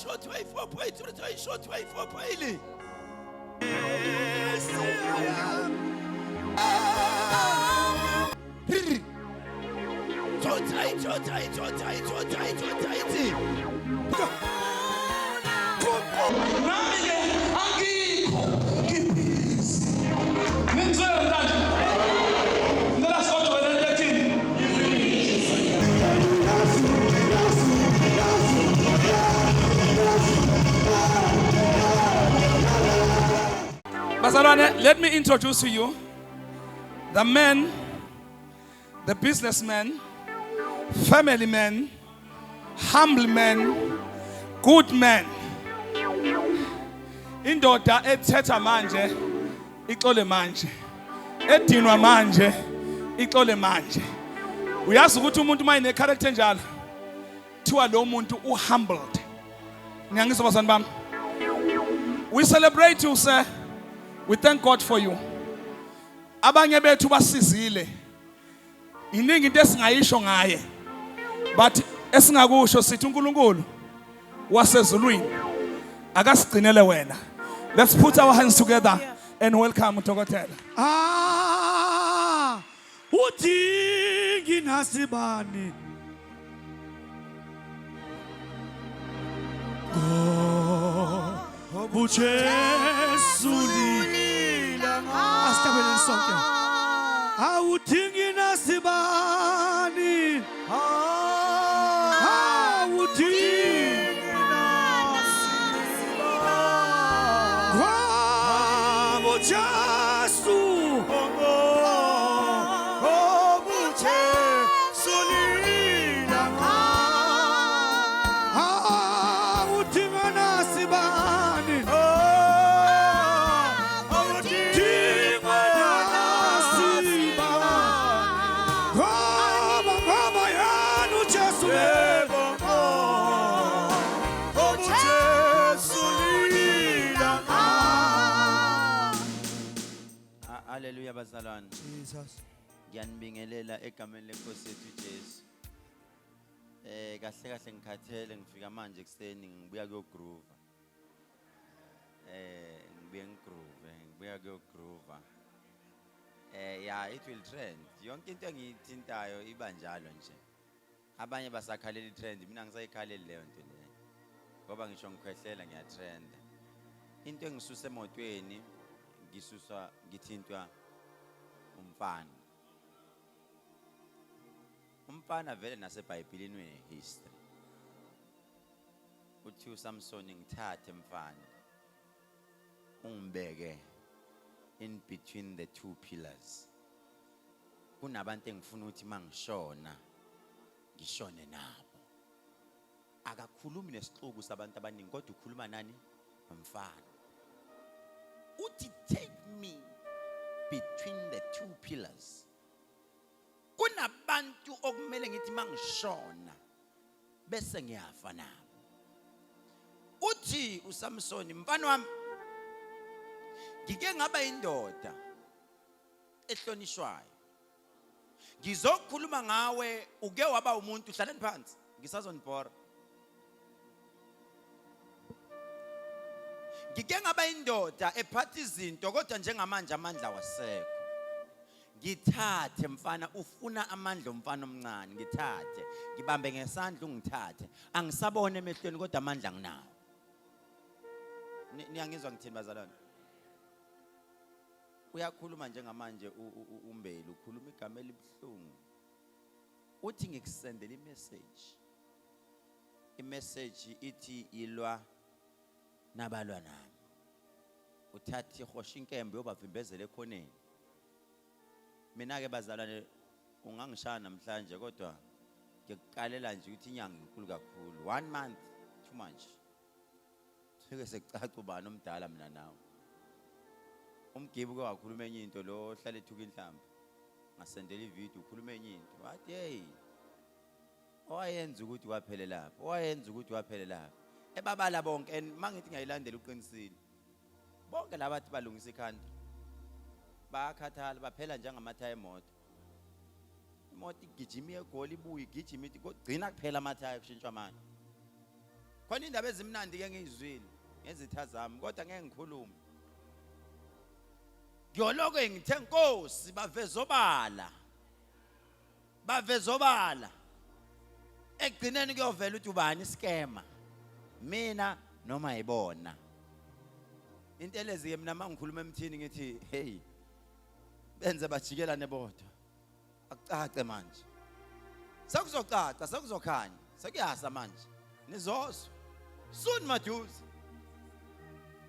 short way for pay to short way for pay. Abazalwane, let me introduce to you the man, the businessman, family man, humble man, good man. Indoda ethetha manje ixole manje, edinwa manje ixole manje. Uyazi ukuthi umuntu mayine character njalo thiwa lo muntu humbled. Ngiyangizwa bazalwane bami. We celebrate you, sir. We thank God for you. Abanye bethu basizile. Iningi into esingayisho ngaye. But esingakusho sithi uNkulunkulu wasezulwini akasigcinele wena. Let's put our hands together and welcome Dokotela. Udingi nasibani. Buchesulila astabele sonke awudingi nasibani awudingi nasibani buchesu buchesulila awudingi nasibani. Hallelujah, Abazalwane. Jesus. Ngiyanibingelela egameni lenkosi yethu Jesu. Kahle kahle ngikhathele ngifika manje ekseni ngibuya kuyogroove. Ngibuya kuyogroove. Yeah, it will trend. Yonke into engiyithintayo iba njalo nje. Abanye basakhalela itrend, mina ngisayikhalela leyo nto leyo. Ngoba ngisho ngikhwehlela ngiyatrend. Into engisusa emotweni ngithintwa umfana. Umfana vele naseBhayibhelini unehistory. Uthi uSamson ngithathe mfana ungibeke in between the two pillars. Kunabantu engifuna ukuthi mangishona ngishone nabo. Akakhulumi nesixuku sabantu abaningi kodwa ukhuluma nani? Umfana. Uthi take me between the two pillars. Kunabantu okumele ngithi mangishona bese ngiyafa nabo. Uthi uSamson mfana wami ngike ngaba indoda ehlonishwayo. Ngizokhuluma ngawe uke waba umuntu hlaleni phansi ngisazonibhora. Ngike ngaba indoda ephatha izinto kodwa njengamanje amandla wasekho. Ngithathe mfana ufuna amandla omfana omncane ngithathe ngibambe ngesandla ungithathe angisabone emehlweni kodwa amandla nginawo. Niyangizwa ngithini bazalwane? Uyakhuluma njengamanje umbeli ukhuluma igama elibhlungu. Uthi ngikusendela imessage ithi ilwa nabalwa nami. Uthathi ihosha inkembe yobavimbezela ekhoneni. Mina ke bazalwane ungangishaya namhlanje kodwa ngikuqalela nje ukuthi inyanga inkulu kakhulu. 1 month too much. Sike sekucaca ubani omdala mina nawe. Umgibu ke wakhuluma enye into lo hlala ethuka inhlamba. Ngasendela ivideo ukhuluma enye into. Wathi hey. Owayenza ukuthi waphele lapho. Ebabala bonke mangithi ngayilandela uqinisile. Bonke labathi balungisa ikhanda. Bayakhathala baphela njengamathayi emoto. Imoto igijima egoli ibuye igijima ithi kugcina kuphela amathayi kushintshwa manje. khona indaba ezimnandi ke ngizwile ngezitha zami kodwa ngeke ngikhulume. Ngiyoloko ngithe Nkosi bavezobala ekugcineni kuyovela ukuthi ubani iskema mina noma yibona. Intelezi ke mina mangikhuluma emthini ngithi hey benze bajikelane bodwa akucace manje sekuzocaca sekuzokhanya sekuyasa manje nizozwa soon maduze.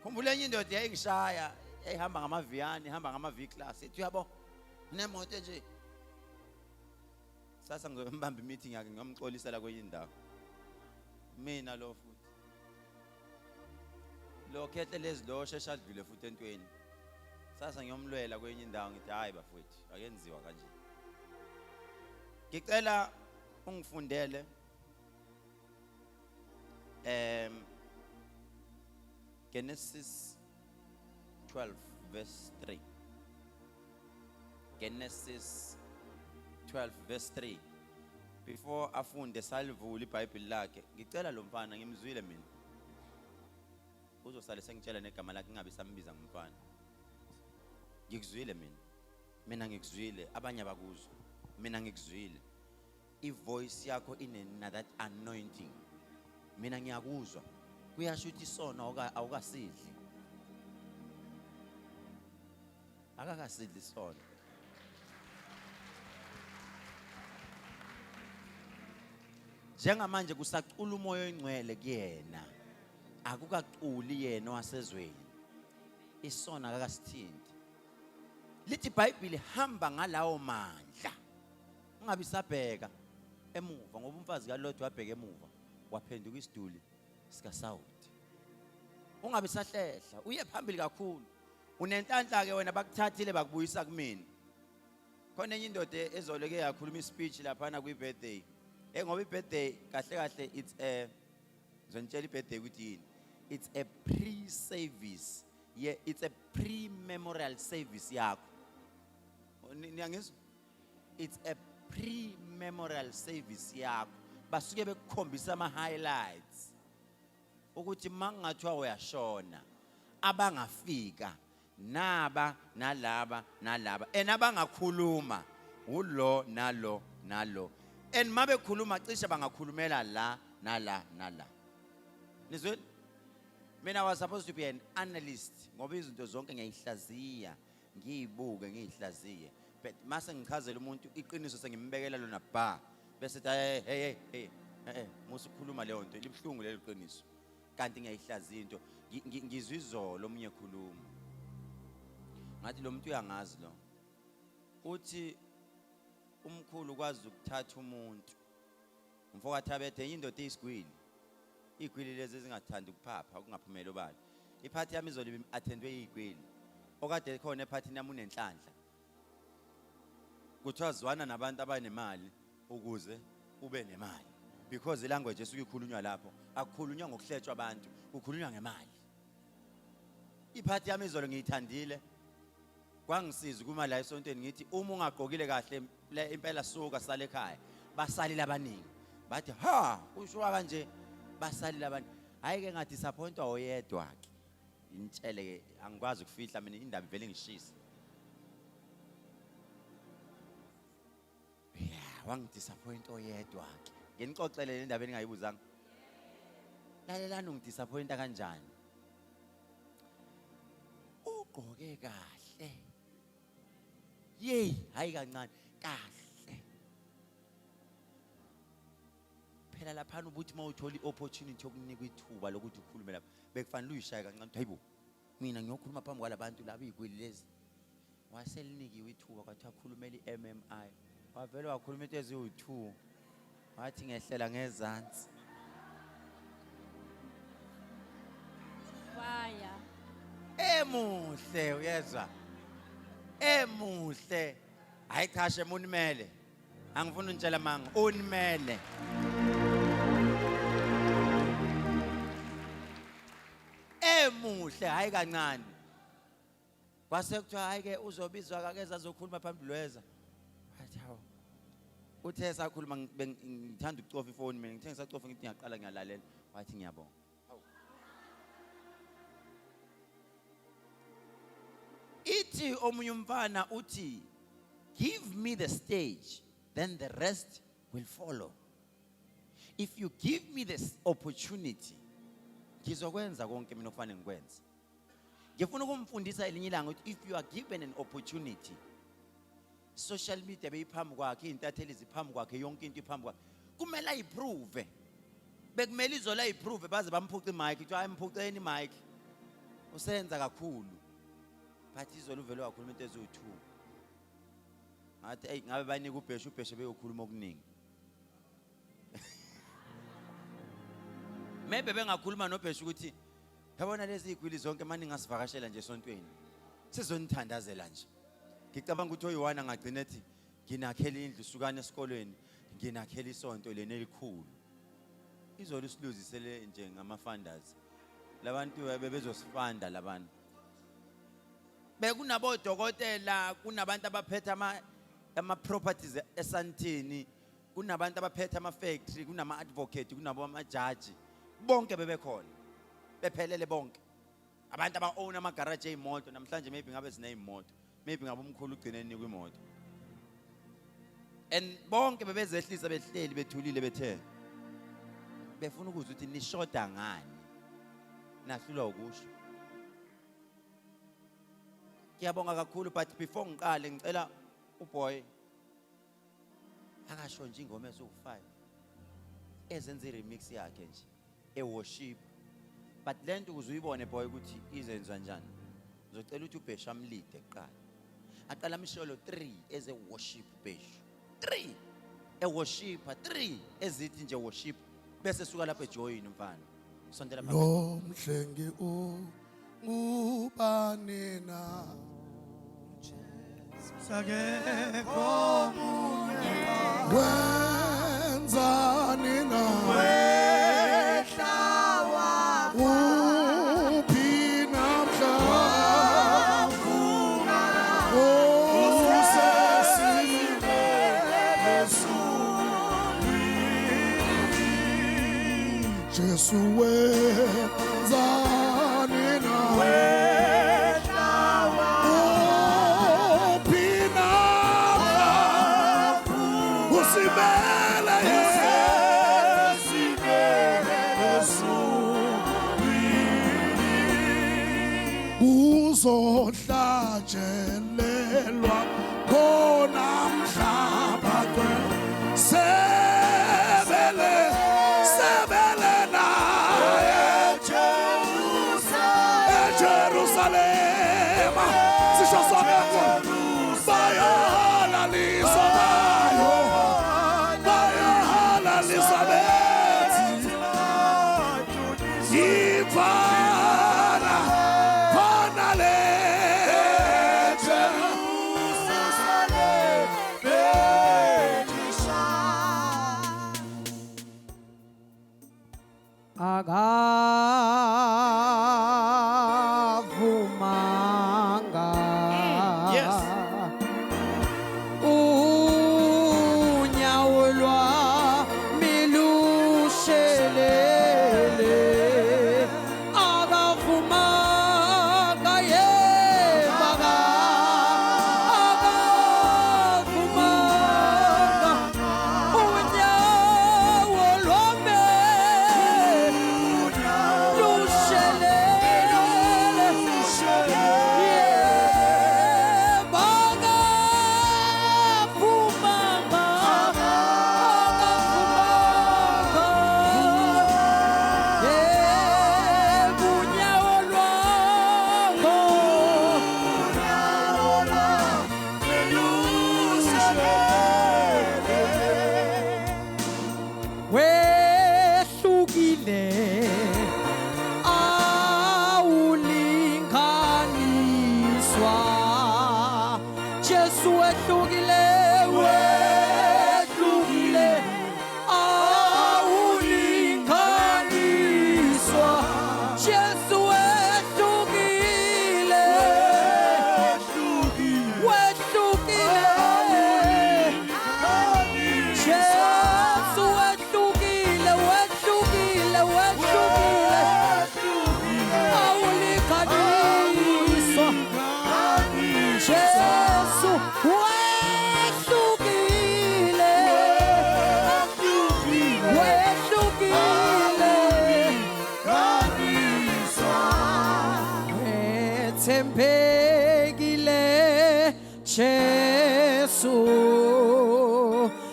Khumbula enye indoda yayingishaya ehamba ngamaviyani ihamba ngama-V-class ethi uyabo nemoto nje sasa ngiyombamba i-meeting yakhe ngiyomxolisela kwenye indawo mina lo futhi lo Khehlelezi lo shesha adlule futhi entweni sasa ngiyomlwela kwenye indawo ngithi hayi bafowethu akenziwa kanje. Ngicela ungifundele Genesis 12 verse 3. Genesis 12 verse 3. Before afunde salivula iBhayibheli lakhe ngicela lo mfana ngimzwile mina uzosale sengitshela negama lakhe ngabe sambiza ngumfana. Ngikuzwile mina ngikuzwile abanye abakuzwa mina ngikuzwile ivoice yakho ine that anointing mina ngiyakuzwa kuyasho ukuthi isona awukasidli akakasidli isona. Njengamanje kusacula umoya oyingcwele kuyena akukaculi yena wasezweni isona akakasithinti. Lithi iBhayibheli hamba ngalawo mandla ungabi sabheka emuva ngoba umfazi kaLothi wabheka emuva waphenduka isiduli sika Sawuthi. Ungabi sahlehla uye phambili kakhulu unenhlanhla ke wena bakuthathile bakubuyisa kumina. Khona enye indoda ezoleke yakhuluma ispeech lapha na kwi birthday ngoba i-birthday kahle kahle it's ngizonitshela i-birthday ukuthi yini. It's a pre-service. Yeah, it's a pre-memorial service yakho. Niyangizwa? It's a pre-memorial service yakho. Basuke bekukhombisa ama-highlights ukuthi mangathiwa uyashona abangafika naba nalaba abangakhuluma ulo nalo and mabe khuluma cishe bangakhulumela la nala. Nizwe? Mina I was supposed to be an analyst ngoba izinto zonke ngiyayihlaziya ngiyibuke ngiyihlaziye but mase ngichazela umuntu iqiniso sengimbekela lona ba bese hey musukhuluma leyo nto libhlungu lelo qiniso kanti ngiyayihlaziya into ngizwe izolo omunye khuluma ngathi lo muntu uyangazi lo uthi umkhulu kwazi ukuthatha umuntu umfowathabethe indoda eyisigwili igwili lezi ezingathanda ukuphapha ukungaphumeli obala iphathi yami izolo attendwe igwili okade khona ephathini yami unenhlanhla kuthiwa zwana nabantu abanemali ukuze ube nemali because ilanguage esuke ikhulunywa lapho akukhulunywa ngokuhletshwa abantu kukhulunywa ngemali. Iphathi yami izolo ngiyithandile kwangisiza kuma la esontweni ngithi uma ungaqokile kahle impela suka sale ekhaya basalile abaningi bathi ha usho kanje basalile abantu hayi ke ngathi disappointwa oyedwa ke intshele ke angikwazi ukufihla mina indaba ivele ngishisa wangidisappoint oyedwa ke ngenixoxele le ndaba engayibuzanga lalelana ungidisappointa kanjani ugqoke kahle yey hayi kancane kahle phela lapha ubuthi mawuthola iopportunity yokunika ithuba lokuthi ukhulume lapha bekufanele uyishaya kancane hayibo mina ngiyokhuluma phambi kwalabantu laba igwililezi waselinikiwe ithuba kwathi akhulumela iMMI wavele wakhuluma into eziwu2 wathi ngehlela ngezansi fire emuhle uyezwa emuhle hayi cha shema unimele angifuni unitshela manga unimele emuhle hayi kancane kwase kuthiwa hayi ke uzobizwa akeza azokhuluma phambili weza wathi hawo uthe sakhuluma ngithanda ukucofa ifoni mina ngithe ngisacofa ngithi ngiyaqala ngiyalalela wathi ngiyabonga. Ithi omunye umfana uthi give me the stage then the rest will follow. If you give me this opportunity ngizokwenza konke mina okufanele ngikwenze. Ngifuna ukumfundisa elinye ilanga ukuthi if you are given an opportunity, social media beyiphambi kwakhe, intatheli ziphambi kwakhe, yonke into iphambi kwakhe, kumele ayiprove. Bekumele izola ayiprove baze bamphuca imic, kuthi ayemphuceni imic. Usenza kakhulu. But izola uvele wakhuluma into eziwu2. Ngathi ngabe banika ubheshe beyokhuluma okuningi. Maybe bengakhuluma nobheshe ukuthi yabona lezi igwili zonke manje ngasivakashela nje esontweni. Sizonithandazela nje. Ngicabanga ukuthi oyiwana ngagcina ethi nginakhela indlu sukane esikolweni, nginakhela isonto lena elikhulu. Izolo siluzisele nje ngama-funders. Labantu bebezosifanda labantu. Bekunabo dokotela, kunabantu abaphethe ama-properties eSantini, kunabantu abaphethe ama-factory, kunama-advocate, kunabo ama-judge. Bonke bebekhona. Bephelele bonke. Abantu aba-own ama-garage ey'moto, namhlanje maybe ngabe ziney'moto. Maybe ngabe umkhulu ugcineni kwimoto. And bonke bebezehlisa behleli bethulile bethe befuna ukuzwa ukuthi nishoda ngani. Nahlulwa ukusho. Ngiyabonga kakhulu but before ngiqale ngicela uboy akasho nje ingoma esu5 ezenza i-remix yakhe nje e-worship. But lento uzuyibone boy ukuthi izenza kanjani. Ngizocela ukuthi ubhesha amlide kuqala. Aqala imisholo 3 as a worship base. 3 a worshiper, 3 ezithi nje worship bese suka lapha ejoin umfana. Sondela phakathi. Lo mhlengi ungubani na? Sake komunye wenzani na? Wehlawa uphi namhla usesile esulwini Jesu wenzani na? Uzohlatshelelwa khona mhlaba sebele naye eJerusalema sisho sonke bayahalaliswa nayo bayahalaliswa bethi yivana khona le Agavumanga. Yes. Unyawulwa milushelele. Agavumanga yebaga. Agavumanga. Unyawulwa wethembekile Jesu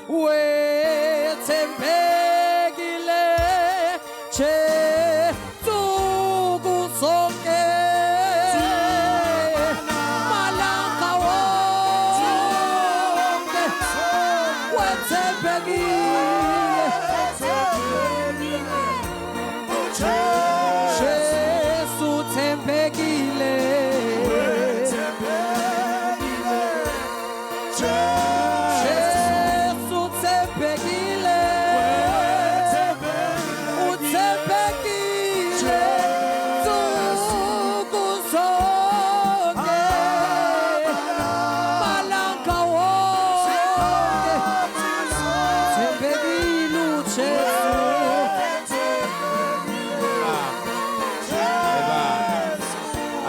wethembekile Jesu kuzonke malanga wonke wethembekile Jesu thembekile Jesu thembekile uthembekile nsuku zonke malanga wonke thembekile uJesu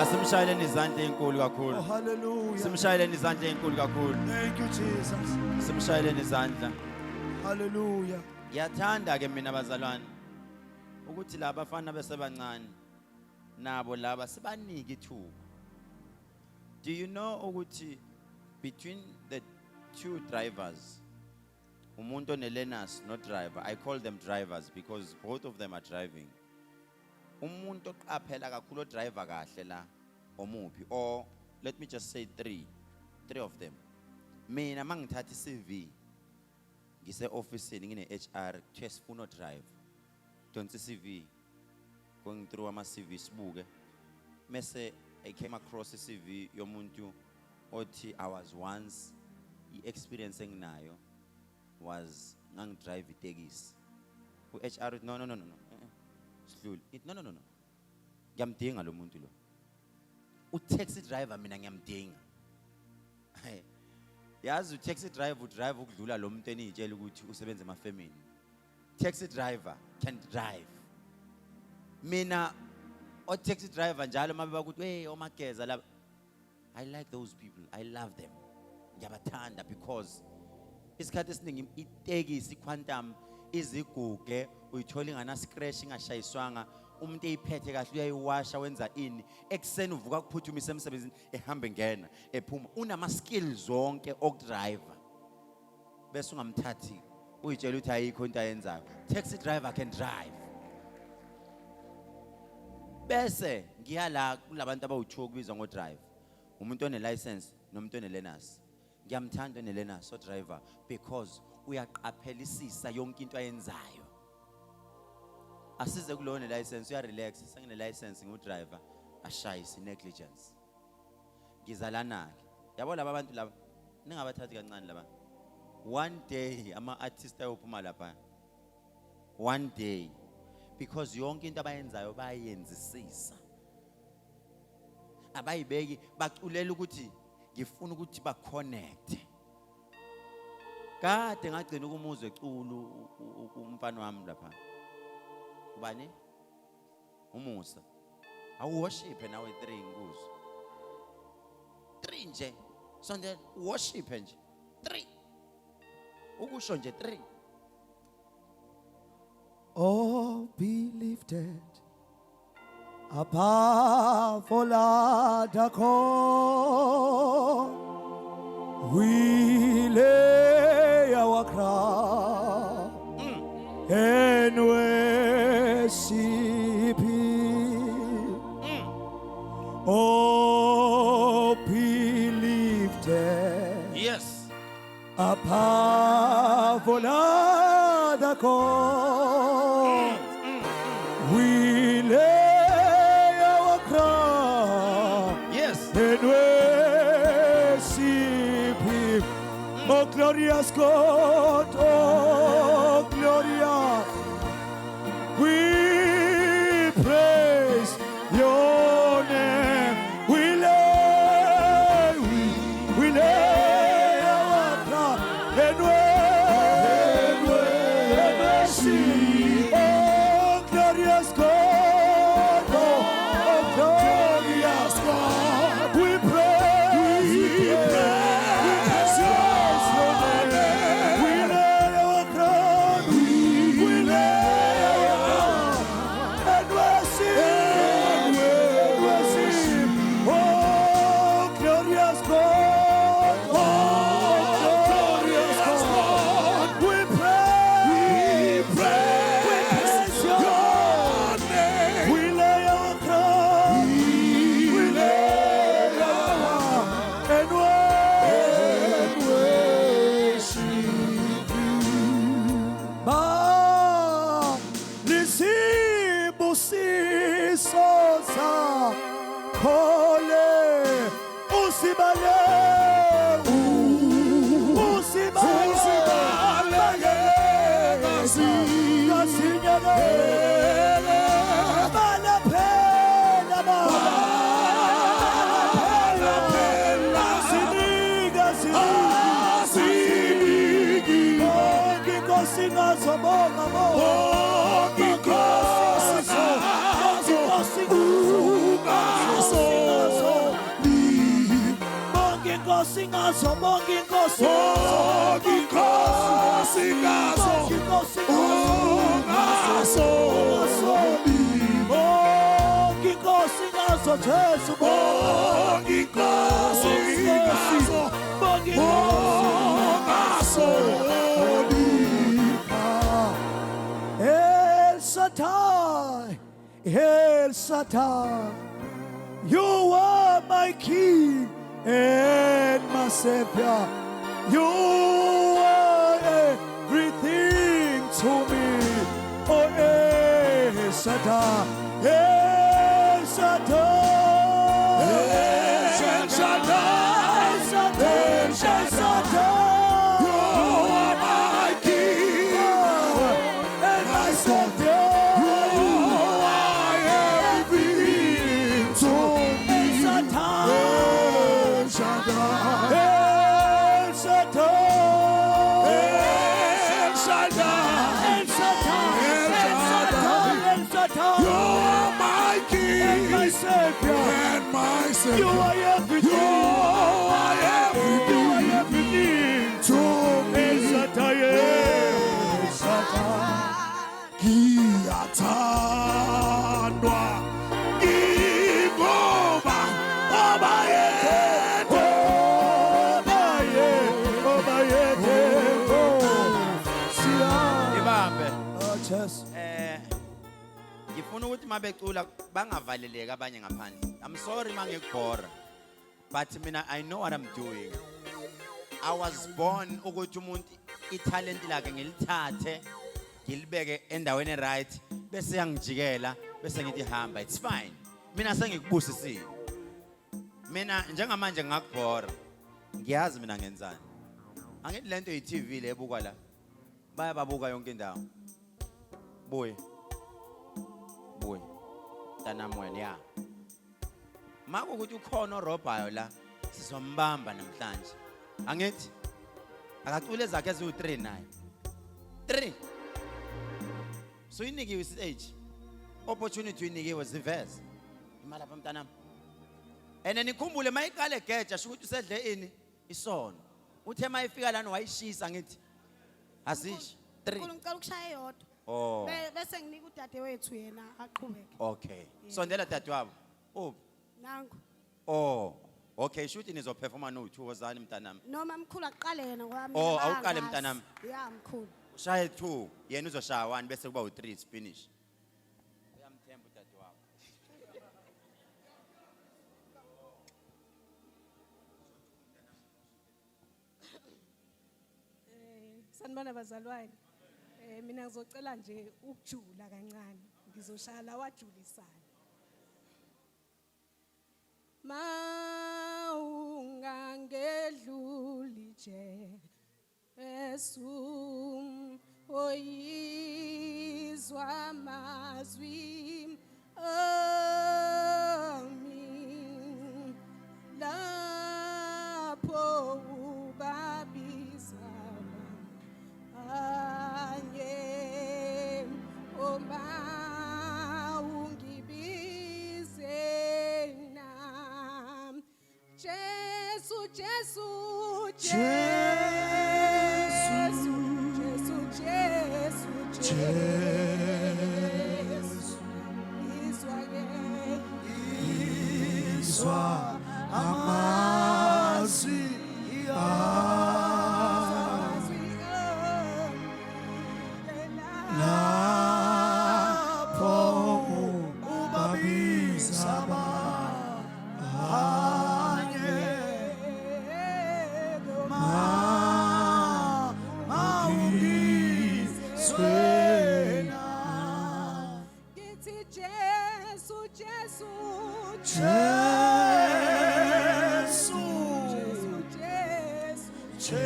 Asimshayeleni izandla ezinkulu kakhulu. Oh, hallelujah. Simshayeleni izandla ezinkulu kakhulu. Thank you, Jesus. Simshayeleni izandla. Hallelujah. Ngiyathanda ke mina abazalwane ukuthi la bafana besebancane nabo laba sibanike ithuba. Do you know ukuthi between the two drivers umuntu onelearners no driver, I call them drivers because both of them are driving. Umuntu oqaphela kakhulu driver kahle la omuphi, or let me just say three of them. Mina mangithatha iCV ngise officeini ngine HR kuthe sifuna drive. Don't CV going through ama CV sibuke. Mase I came across a CV yomuntu othi I was once experience enginayo was ngangidrive itekisi. HR no. Slowly. No. Ngiyamdinga lo muntu lo. Taxi driver mina ngiyamdinga. Yazi taxi driver udrive ukudlula lo muntu enitshela ukuthi usebenza emafemini. Taxi driver can drive. Mina taxi driver njalo mabe bakuthi hey omageza la. I like those people. I love them. Ngiyabathanda because isikhathi esiningi itekisi quantum iziguge uyithola ingana scratch ingashayiswanga umuntu eyiphethe kahle uyayiwasha wenza ini ekseni uvuka kuphuthumisa emsebenzini ehambe ngena ephuma unama skills zonke okudriver bese ungamthathi uyitshela ukuthi ayikho into ayenzayo. Taxi driver can drive. Bese ngiyala kulabantu abawu2 kubizwa ngo drive. Umuntu one license nomuntu one learners. Ngiyamthanda one learners so driver because uyaqaphelisisa yonke into ayenzayo. Asize kulona license uya relax sengine license ngudriver ashayise negligence. Ngizalana ke. Yabo laba abantu laba ningabathathi kancane laba. One day ama artists ayophuma lapha. One day because yonke into abayenzayo bayenzisisa. Abayibeki baculela ukuthi ngifuna ukuthi ba connect. Kade ngagcina ukumuzwe eculu umfana wami lapha. Ubani? Umusa. Awu worship nawe 3 nguzo. 3 nje. Sonde worship nje. 3. Ukusho nje 3. Oh, be lifted above all other call. We lay our crown and worship Him. Oh, be lifted. Yes. Above all other call. We lay our crown. Yes. And worship Him. Oh, glorious God, oh, glorious. We praise your name. We lay our crown and worship. Oh, glorious God, oh, glorious God. We praise your name. We lay our crown. usibale Singazo, bongi ngosi, Jesu, bongi El Shaddai, you are my king and my savior. You are everything to me. Oh, El Shaddai, El Shaddai, El Shaddai, El Shaddai. You are my king and my savior. And my Savior. You are everything. You are everything to me. El Shaddai, El Shaddai. Kiyathandwa, Igoba, Obayete, Obayete, Ibambe. Oh, yes. Ngifuna ukuthi mabecula bangavaleleka abanye ngaphandle. I'm sorry mangekubhora, but mina I know what I'm doing. I was born ukuthi umuntu italent lakhe ngilithathe ngilibeke endaweni right bese yangijikela bese ngithi hamba. It's fine. Mina sengikubusisile. Mina njengamanje ngakubhora. Ngiyazi mina ngenzani. Angithi lento yi-TV le ebukwa la. Bayababuka yonke indawo. Boy. Tanamweni ya mako ukuthi ukhona orobhayo la sizombamba namhlanje angithi akacule zakhe eziwu3 naye 3 so inikiwe stage opportunity inikiwe ziveze imali lapha mntanami ene nikhumbule mayiqale geja sho ukuthi usedle ini isono uthe mayifika lana wayishisa ngithi asishi 3 ngicela ukushaya eyodwa. Oh. Bese nginika udadewethu yena aqhubeke. Okay. Sondela dadewabo. Oh. Nangu. Oh. Okay, shuthi nizoperforma no2 wozani mntanami. Noma mkhulu aqale yena ngoba mina. Oh, awuqale mntanami. Yeah, mkhulu. Ushaya 2, yena uzoshaya 1 bese kuba u3 finish. Uyamthemba udadewabo. Sanibona abazalwane. Mina ngizocela nje ukujula kancane. Ngizoshaya la wajulisayo. Maungangedluli nje oyizwa amazwi ami lapho ubabiza anye oma ungibize nam Jesu Jesu Jesu Jesu Jesu Jesu Iswa amazwi lapho ubabiza anye maungizwena Githi Jesu Jesu Jesu Jesu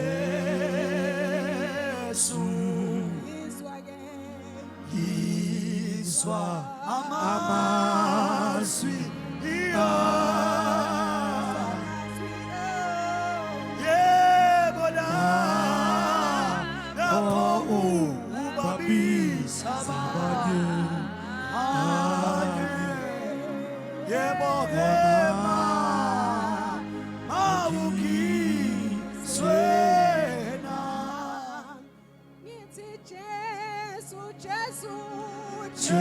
Iswa amazwi yebo lapho ubabisa yebo hema awukiswena Ngithi Jesu, Jesu, Jesu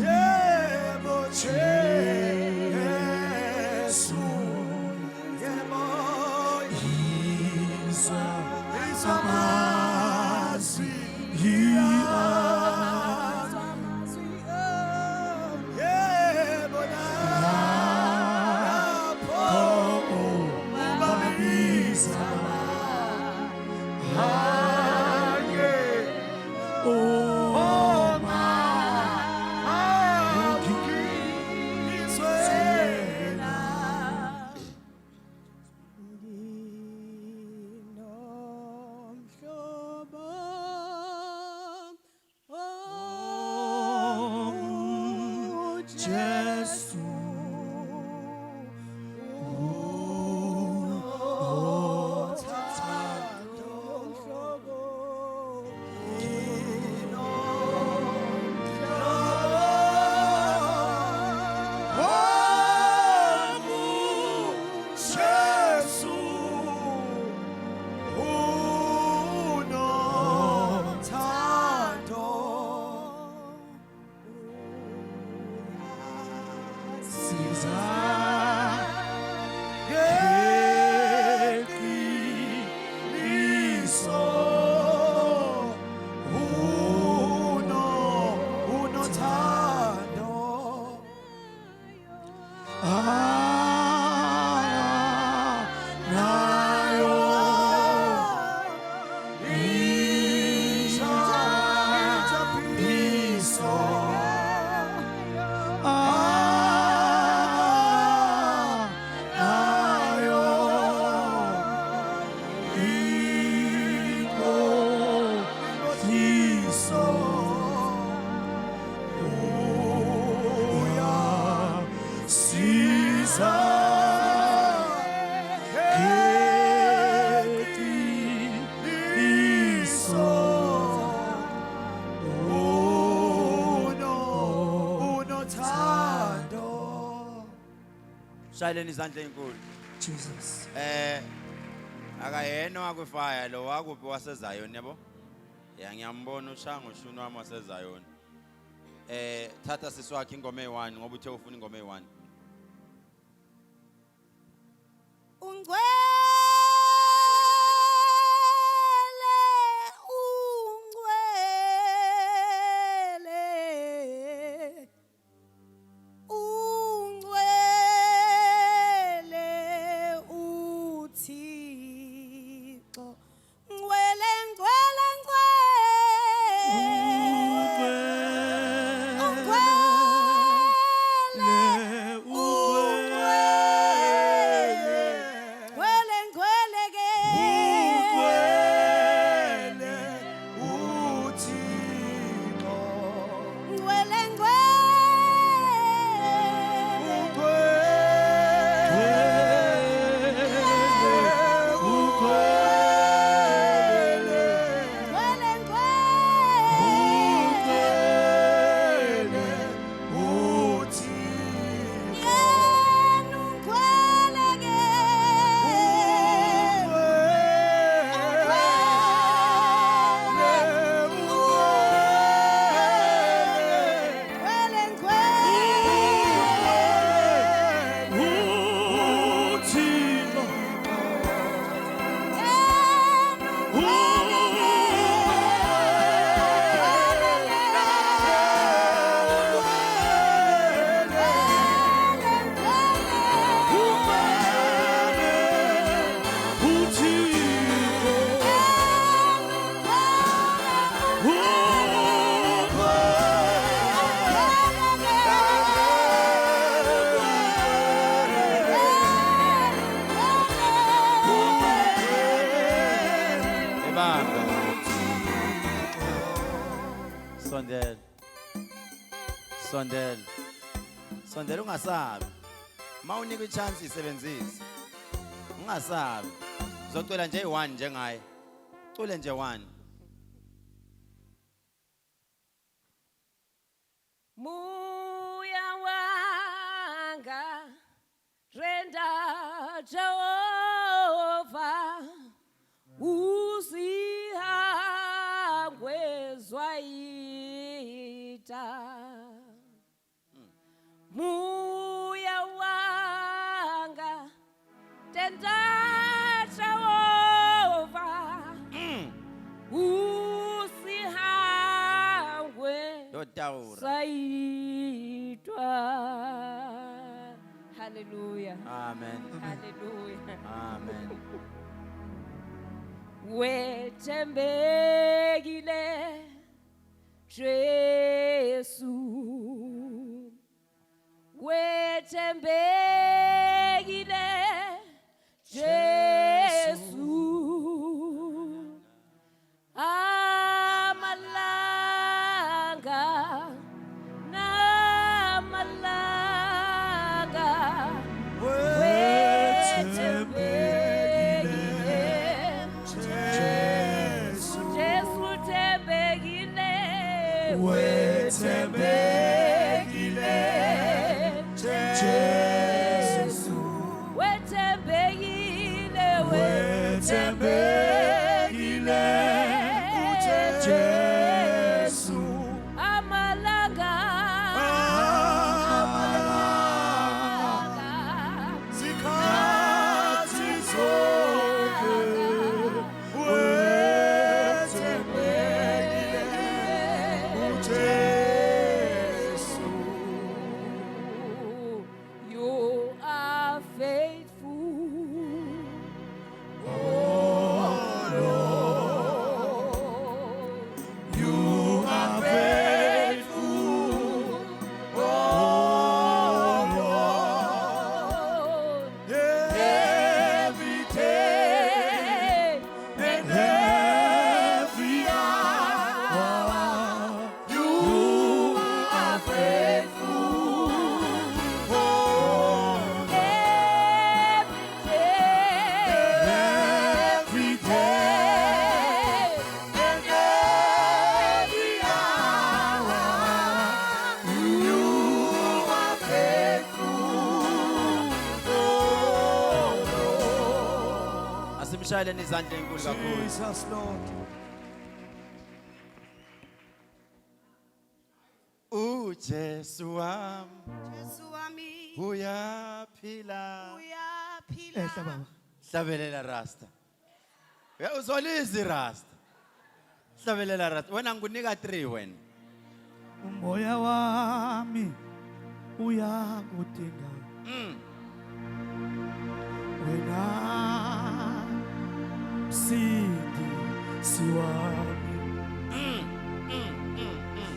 yebo Jesu yebo Iswa amazwi yebo lapho ubabisa Shayeleni izandla ezinkulu. Jesus. Akayena wakwefire lo wakuphi waseZayoni yabo? Ya ngiyambona ushanga ushunu wami waseZayoni. Thatha siswakhe ingoma eyi1 ngoba uthe ufuna ingoma eyi1. Ungcwele, Uthixo. Ngcwele, ngcwele, ngcwele. Ungcwele, Sondela. Sondela ungasabi. Mawunika ichance isebenzise. Ungasabi. Uzocela nje i1 njengaye. Cule nje 1. Muya wanga renda Jehova usihangwe zwaita Muya wanga renda Jehova usihangwe Dotaura. Saitwa. Hallelujah. Amen. Hallelujah. Amen. Wetembekile Jesu. Wetembekile Jesu. Amalanga namalanga wetembekile Jesu tembekile Wetembekile Jesu. wetembekile Wetembekile Jesu. amalanga Zikhathi zonke wetembekile Jesu. You are faithful, oh Lord. You are faithful, oh Lord. Every day and every hour, you are faithful, oh Lord. Every day and every hour, you are faithful, oh Lord. Asimshayeleni izandla enkulu kakhulu. Jesus, Lord. uJesu wami Jesu wami uyaphila. uyaphila. Hlabelela Rasta. Uzolizi Rasta. Hlabelela Rasta. Wena ngikunika 3 wena. Umoya wami uyakudinga wena msindisi wami.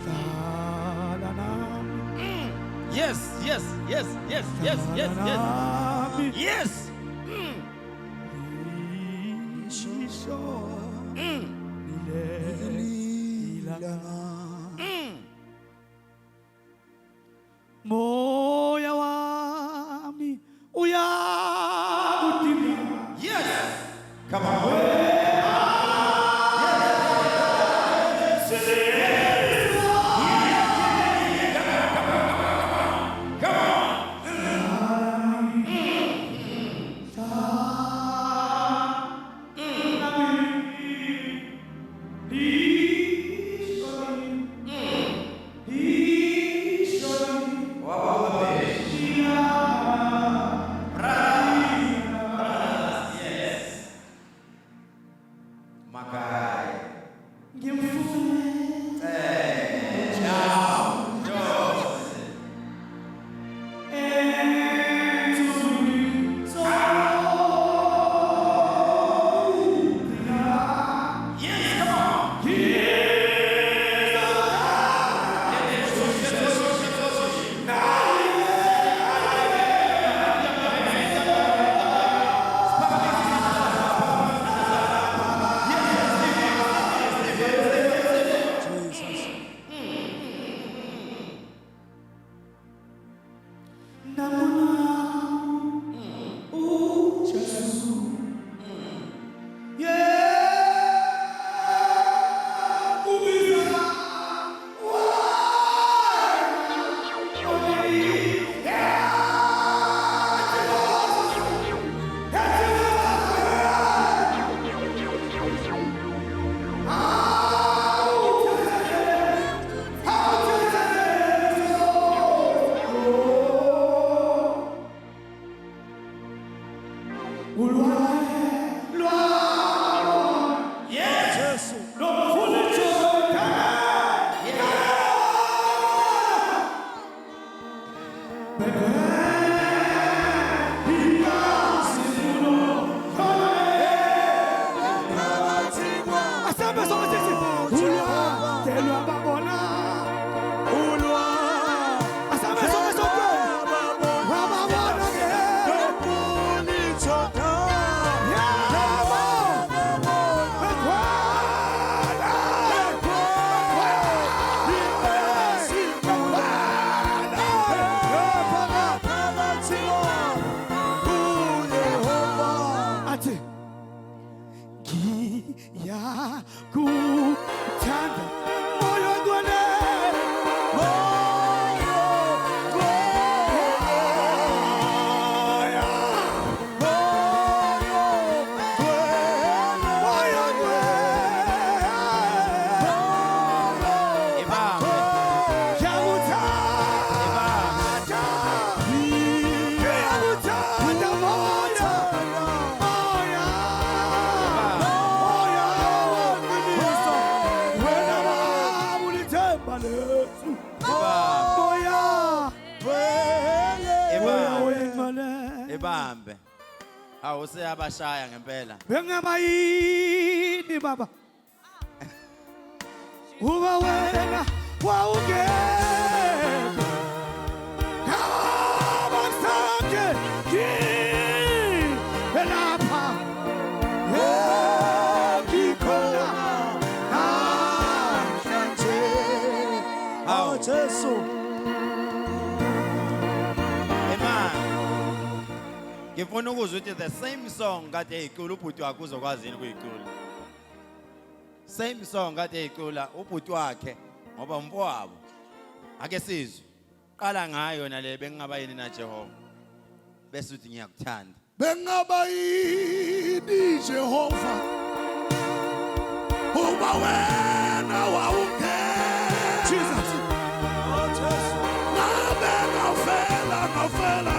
Hlala nami, Yes, yes, yes, yes, yes, yes, hlala yes. nami. Yes. Ishisho ilanga. Moya wami uyakudinga. Yes. Come on. Ibambe. Awuseyabashaya ngempela. Bengabayini baba. Uba wena wawungena. Kabansake lapha. Ngikhona namhlanje. Awu Jesu. Ngifuna ukuzwa ukuthi the same song kade eyicula ubhuti wakhe uzokwazi yini ukuyicula. Same song kade eyicula ubhuti wakhe ngoba umfowabo. Ake sizwe. Qala ngayo nale bengingabayini na Jehova. Bese uthi ngiyakuthanda. Bengabayini Jehova. Uba wena wawungena. Jesus. Oh Jesu. Ngafela.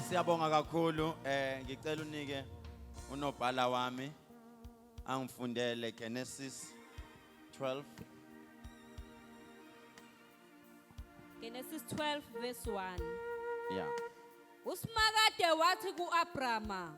Siyabonga kakhulu ngicela unike unobhala wami angifundele Genesis 12 Genesis 12 verse 1. yeah Usimakade wathi kuAbrama,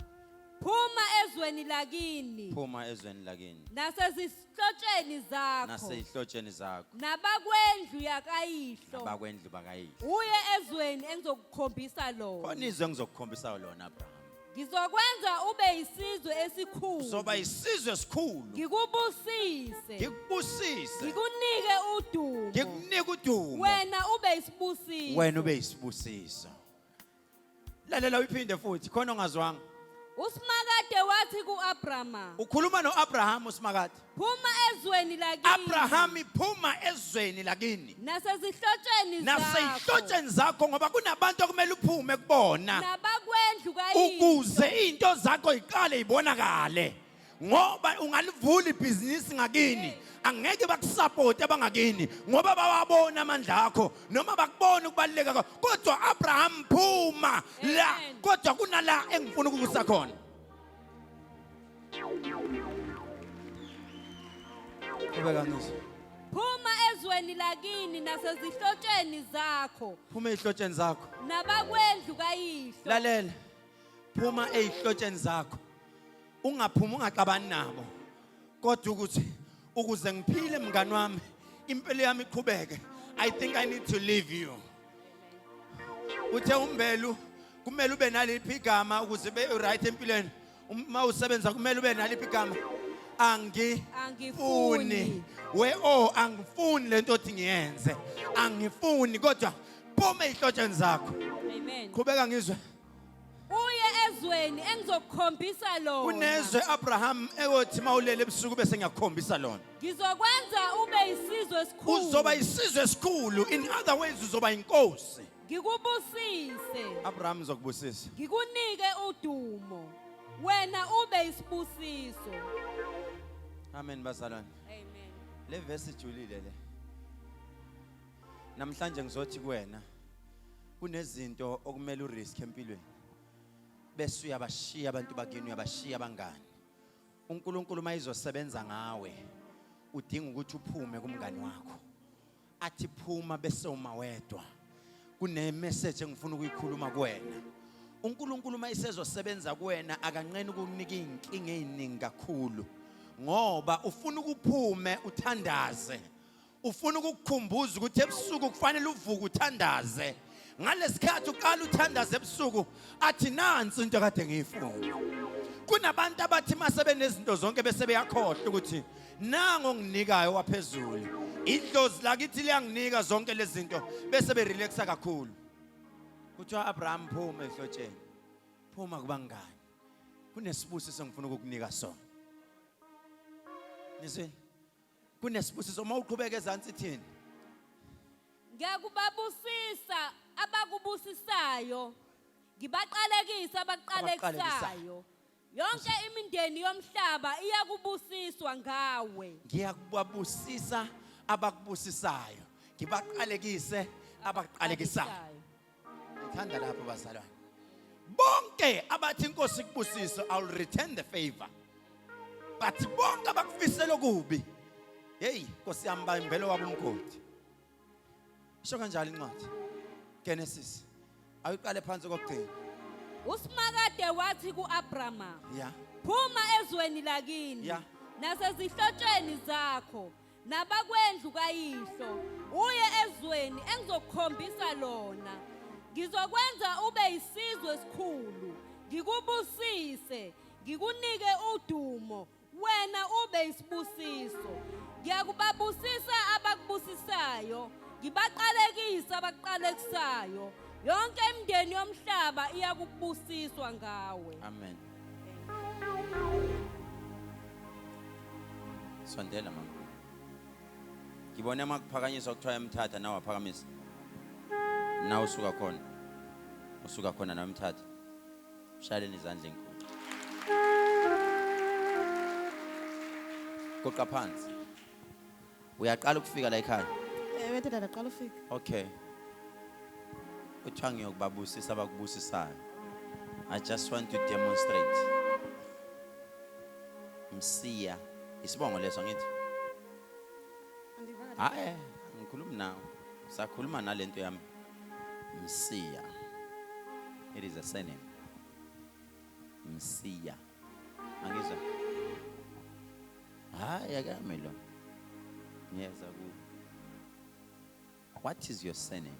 phuma ezweni lakini phuma ezweni lakini nasezihlotsheni zakho nasezihlotsheni zakho nabakwendlu yakayihlo abakwendlu bakayihlo uye ezweni engizokukhombisa lona. khona izwe ngizokukhombisa lona Abraham. Ngizokwenza ube yisizwe esikhulu. Soba isizwe esikhulu. Ngikubusise. Ngikubusise. Ngikunike udumo. Ngikunika udumo. Wena ube isibusiso. Wena ube isibusiso. Lalela uyiphinde futhi khona ongazwanga. Usimakade kade wathi ku-Abrama, ukhuluma no-Abraham usimakade. phuma ezweni lakini Abraham iphuma ezweni lakini nasezihlotsheni zakho nasezihlotsheni zakho ngoba kunabantu okumele uphume kubona nabakwendlu kayihlo ukuze into zakho iqale ibonakale ngoba ungalivula ibhizinisi ngakini angeke bakusupport abangakini ngoba bawabona amandla akho noma bakubona ukubaleka kwakho kodwa Abraham phuma la Amen. kodwa kunala engifuna ukukusa khona. Ubeka ngizwe phuma ezweni lakini nasezihlotsheni zakho phuma ezihlotsheni zakho nabakwendlu kayihlo lalela phuma ezihlotsheni zakho ungaphuma ungaxabani nabo kodwa ukuthi ukuze ngiphile mngani wami impilo yami iqhubeke I think I need to leave you. Uthe umbelu kumele ube naliphi igama ukuze be right empilweni uma usebenza kumele ube naliphi igama angifuni Angifuni. we angifuni lento othi ngiyenze angifuni kodwa phuma ezihlotsheni zakho. Amen. Qhubeka ngizwe uye ezweni engizokukhombisa lona kunezwe Abraham eyothi mawulele ebusuku bese ngiyakukhombisa lona ngizokwenza ube isizwe esikhulu uzoba isizwe esikhulu in other ways uzoba inkosi. ngikubusise Abraham uzokubusisa ngikunike udumo wena ube isibusiso. amen bazalwane. Amen. Le verse ijulile le namhlanje ngizothi kuwena kunezinto okumele urisk empilweni bese uyabashiya abantu bakini uyabashiya abangani uNkulunkulu mayizosebenza ngawe udinga ukuthi uphume kumngani wakho athi phuma bese uma wedwa kune message engifuna ukuyikhuluma kuwena uNkulunkulu mayisezosebenza kuwena akanqeni ukukunika inkinga eziningi kakhulu ngoba ufuna ukuphume uthandaze ufuna ukukukhumbuza ukuthi ebusuku kufanele uvuke uthandaze ngalesikhathi uqala uthandaze ebusuku athi nansi into kade ngiyifuna kunabantu abathi mase nezinto zonke bese beyakhohlwa ukuthi nango nginikayo waphezulu idlozi lakithi liyanginika zonke lezi zinto bese berelaxa kakhulu kuthiwa Abraham phuma ehlotsheni phuma kubangani kunesibusiso ngifuna ukukunika sona nizwe kunesibusiso mawuqhubeka ezantsi thini ngiyakubabusisa abakubusisayo ngibaqalekisa abaqalekisayo yonke imindeni yomhlaba iyakubusiswa ngawe ngiyakubabusisa abakubusisayo ngibaqalekise abaqalekisayo ngithanda lapho bazalwane bonke abathi inkosi ikubusise I'll return the favor but bonke abakufisela okubi hey Nkosi yami bayimbelo wabo umgodi isho kanjalo incwadi Genesis ayiqale phansi kokugcina uSimakade wathi kuAbrama yeah phuma ezweni lakini Yeah. nasezihlotsheni zakho nabakwendlu kayihlo uye ezweni engizokukhombisa lona ngizokwenza ube isizwe esikhulu ngikubusise ngikunike udumo wena ube isibusiso ngiyakubabusisa abakubusisayo ngibaqalekisa abaqalekisayo yonke imindeni yomhlaba iyakubusiswa ngawe. amen sondela mama ngibona makuphakanyiswa kuthiwa emthatha nawe waphakamisa nawe usuka khona nawe emthatha shayeleni izandla enkulu goqa phansi uyaqala ukufika la ekhaya Wethu dada qala ufika. okay uthiwa ngiyokubabusisa abakubusisayo I just want to demonstrate msiya isibongo leso ngithi hayi ngikhuluma nawe sakhuluma nalento yami msiya it is a surname msiya angizwa hayi akamelo ngiyeza ku what is your surname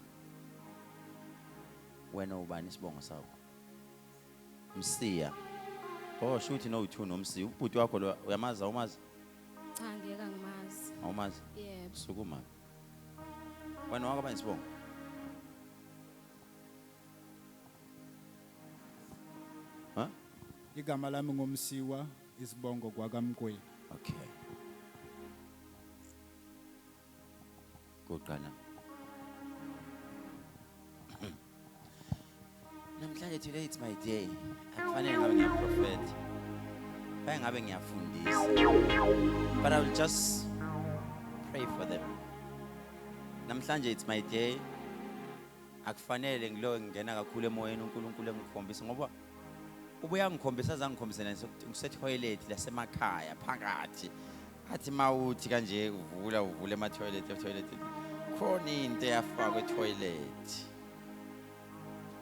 wena ubani isibongo sakho msiya oh shuthi no uthu nomsiya ubhuti wakho lo uyamazi awumazi Cha ngeke ngimazi. awumazi Yebo. sukuma wena wakaba isibongo ha Igama lami ngomsiwa isibongo kwakamkweni. Okay. Kuqala. Namhlanje today it's my day. Akufanele ngabe ngiyaprophet. Fanele ngabe ngiyafundisa. But I will just pray for them. Namhlanje it's my day. Akufanele ngilo ngena kakhulu emoyeni uNkulunkulu engikhombisa ngoba ubuya ngikhombisa azangikhombisa ngisetoilet lasemakhaya phakathi. Athi mawuthi kanje uvula ema toilet khona into eyafakwa etoilet.